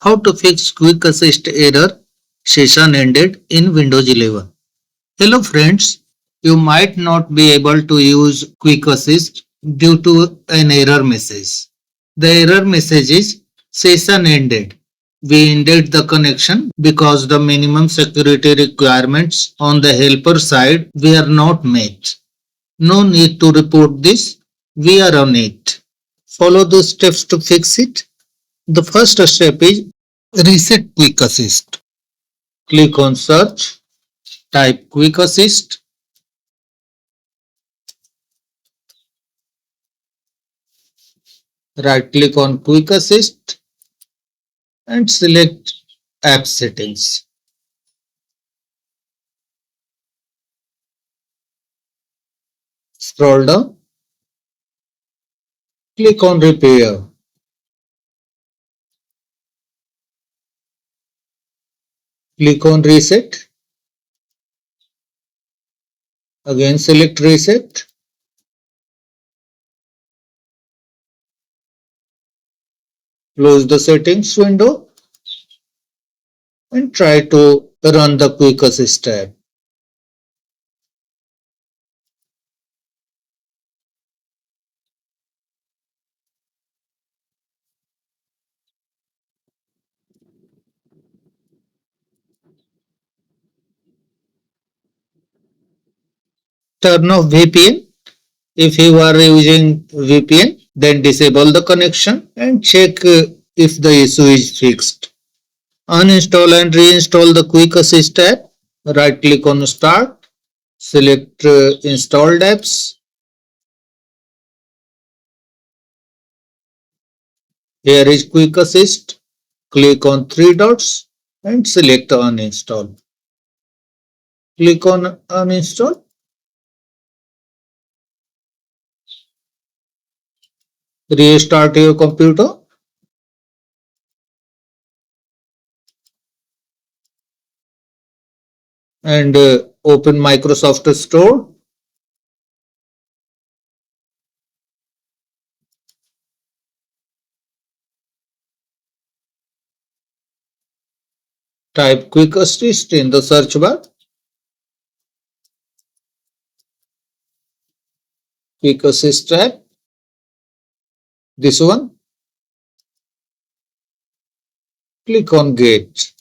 How to fix Quick Assist error session ended in Windows 11. Hello friends, you might not be able to use Quick Assist due to an error message. The error message is session ended. We ended the connection because the minimum security requirements on the helper side were not met. No need to report this. We are on it. Follow the steps to fix it. The first step is reset Quick Assist. Click on search, type Quick Assist, right click on Quick Assist and select App Settings. Scroll down, click on Repair. Click on Reset. Again select Reset. Close the settings window and try to run the Quick Assist tab. Turn off VPN. If you are using VPN, then disable the connection and check if the issue is fixed. Uninstall and reinstall the Quick Assist app. Right click on Start. Select Installed Apps. Here is Quick Assist. Click on three dots and select Uninstall. Click on Uninstall. Restart your computer. And open Microsoft Store. Type Quick Assist in the search bar. Quick Assist app. This one. Click on Get.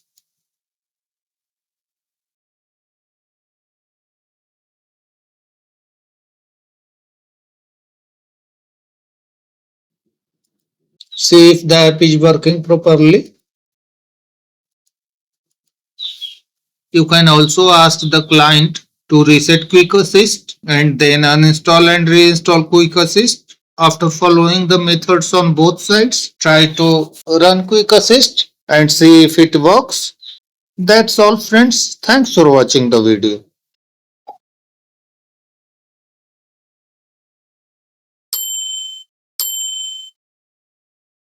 See if the app is working properly. You can also ask the client to reset Quick Assist and then uninstall and reinstall Quick Assist. After following the methods on both sides, try to run Quick Assist and see if it works. That's all friends. Thanks for watching the video.